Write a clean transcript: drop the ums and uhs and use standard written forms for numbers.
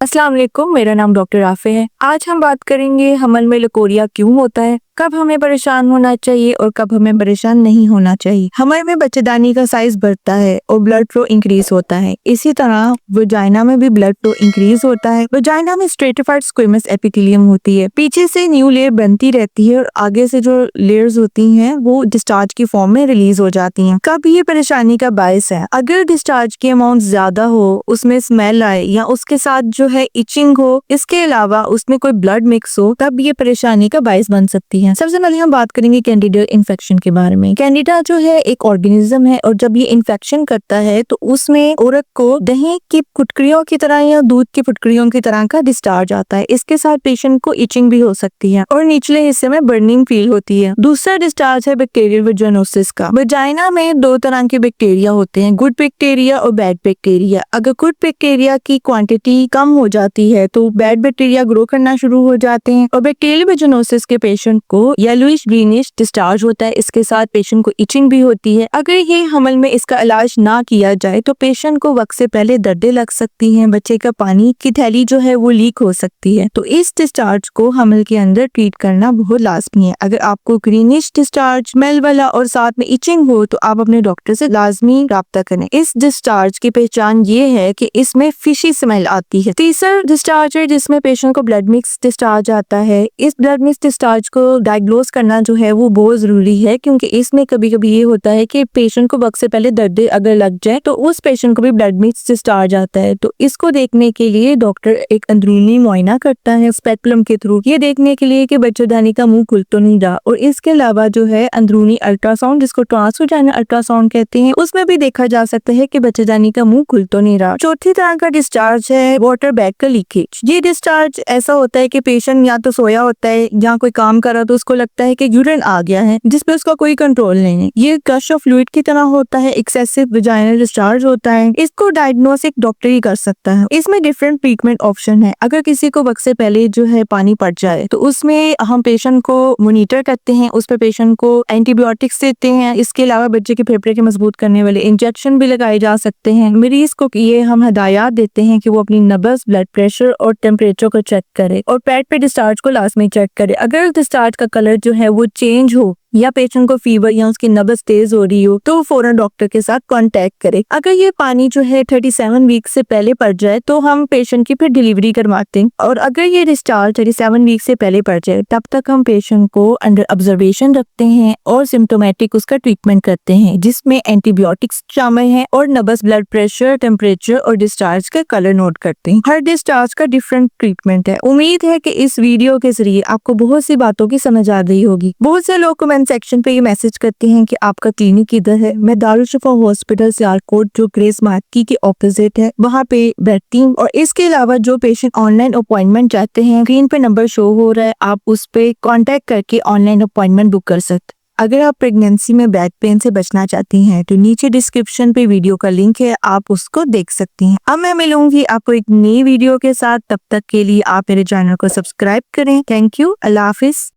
अस्सलाम वालेकुम, मेरा नाम डॉक्टर राफे है। आज हम बात करेंगे हमल में लकोरिया क्यों होता है, कब हमें परेशान होना चाहिए और कब हमें परेशान नहीं होना चाहिए। हमल में बच्चेदानी का साइज बढ़ता है और ब्लड फ्लो इंक्रीज होता है। इसी तरह वजाइना में भी ब्लड फ्लो इंक्रीज होता है। वजाइना में स्ट्रेटिफाइड स्क्विमस एपिथेलियम होती है। पीछे से न्यू लेयर बनती रहती है और आगे से जो लेयर्स होती हैं वो डिस्चार्ज की फॉर्म में रिलीज हो जाती हैं। कब ये परेशानी का बायस है? अगर डिस्चार्ज की अमाउंट ज्यादा हो, उसमें स्मेल आए या उसके साथ जो है इचिंग हो, इसके अलावा उसमें कोई ब्लड मिक्स हो, तब ये परेशानी का बायस बन सकती है। सबसे पहले हम बात करेंगे कैंडिडा इन्फेक्शन के बारे में। कैंडिडा जो है एक ऑर्गेनिज्म है और जब ये इन्फेक्शन करता है तो उसमें औरत को दही की फुटकरियों की तरह या दूध की फुटकरियों की तरह का डिस्चार्ज आता है। इसके साथ पेशेंट को इचिंग भी हो सकती है और निचले हिस्से में बर्निंग फील होती है। दूसरा डिस्चार्ज है बैक्टीरियल वजाइनोसिस का। वजाइना में दो तरह के बैक्टीरिया होते हैं, गुड बैक्टीरिया और बैड बैक्टीरिया। अगर गुड बैक्टीरिया की क्वांटिटी कम हो जाती है तो बैड बैक्टीरिया ग्रो करना शुरू हो जाते हैं और बैक्टीरियल वजाइनोसिस के पेशेंट को येलोइश ग्रीनिश डिस्चार्ज होता है। इसके साथ पेशेंट को इचिंग भी होती है। अगर ये हमल में इसका इलाज ना किया जाए तो पेशेंट को वक्त से पहले दर्दें लग सकती हैं, बच्चे का पानी की थैली जो है वो लीक हो सकती है। तो इस डिस्चार्ज को हमल के अंदर ट्रीट करना बहुत लाजमी है। अगर आपको ग्रीनिश डिस्चार्ज, स्मेल वाला और साथ में इचिंग हो तो आप अपने डॉक्टर से लाजमी राब्ता करें। इस डिस्चार्ज की पहचान ये है कि इसमें फिशी स्मेल आती है। तीसरा डिस्चार्ज है जिसमें पेशेंट को ब्लड मिक्स डिस्चार्ज आता है। इस ब्लड मिक्स डिस्चार्ज को डायग्नोज करना जो है वो बहुत जरूरी है, क्योंकि इसमें कभी कभी ये होता है कि पेशेंट को वक्त से पहले दर्द अगर लग जाए तो उस पेशेंट को भी ब्लड मिक्स डिस्चार्ज आता है। तो इसको देखने के लिए डॉक्टर एक अंदरूनी मुआयना करता है स्पेकुलम के थ्रू, ये देखने के लिए कि बच्चेदानी का मुंह खुल तो नहीं रहा। और इसके अलावा जो है अंदरूनी अल्ट्रासाउंड, जिसको ट्रांसवजाइनल अल्ट्रासाउंड कहते हैं, उसमें भी देखा जा सकता है कि बच्चेदानी का मुंह खुल तो नहीं रहा। चौथी तरह का डिस्चार्ज है वाटर बैग का लीकेज। ये डिस्चार्ज ऐसा होता है कि पेशेंट या तो सोया होता है या कोई काम कर रहा तो उसको लगता है कि यूरिन आ गया है जिसपे उसका कोई कंट्रोल नहीं है। ये गश ऑफ फ्लूइड की तरह होता है, एक्सेसिव वजाइनल डिस्चार्ज होता है। इसको डायग्नोस एक डॉक्टर ही कर सकता है। इसमें डिफरेंट ट्रीटमेंट ऑप्शन है। अगर किसी को वक्त से पहले जो है पानी पड़ जाए तो उसमें हम पेशेंट को मॉनिटर करते हैं, उस पर पेशेंट को एंटीबायोटिक्स देते हैं। इसके अलावा बच्चे के फेफड़े के मजबूत करने वाले इंजेक्शन भी लगाए जा सकते हैं। मरीज को ये हम हिदायत देते हैं कि वो अपनी नब्ज, ब्लड प्रेशर और टेम्परेचर को चेक करे और पेट पे डिस्चार्ज को लाजमी चेक करे। अगर डिस्चार्ज का कलर जो है वो चेंज हो या पेशेंट को फीवर या उसकी नब्ज तेज हो रही हो तो फौरन डॉक्टर के साथ कांटेक्ट करे। अगर ये पानी जो है 37 वीक से पहले पड़ जाए तो हम पेशेंट की फिर डिलीवरी करवाते हैं, और अगर ये डिस्चार्ज 37 वीक से पहले पड़ जाए तब तक हम पेशेंट को अंडर ऑब्जर्वेशन रखते हैं और सिम्टोमेटिक उसका ट्रीटमेंट करते हैं, जिसमें एंटीबायोटिक्स शामिल हैं और नब्ज, ब्लड प्रेशर, टेम्परेचर और डिस्चार्ज का कलर नोट करते हैं। हर डिस्चार्ज का डिफरेंट ट्रीटमेंट है। उम्मीद है कि इस वीडियो के जरिए आपको बहुत सी बातों की समझ आ रही होगी। बहुत से लोग कमेंट सेक्शन पे ये मैसेज करते हैं कि आपका क्लिनिक किधर है। मैं दारुल शिफा हॉस्पिटल सियालकोट, जो ग्रेस मार्केट के ऑपोजिट है, वहाँ पे बैठती हूँ। और इसके अलावा जो पेशेंट ऑनलाइन अपॉइंटमेंट चाहते हैं, स्क्रीन पे नंबर शो हो रहा है, आप उस पे कांटेक्ट करके ऑनलाइन अपॉइंटमेंट बुक कर सकते हैं। अगर आप प्रेगनेंसी में बैक पेन से बचना चाहती हैं तो नीचे डिस्क्रिप्शन पे वीडियो का लिंक है, आप उसको देख सकती हैं। अब मैं मिलूंगी आपको एक नई वीडियो के साथ, तब तक के लिए आप मेरे चैनल को सब्सक्राइब करें। Thank you, Allah Hafiz.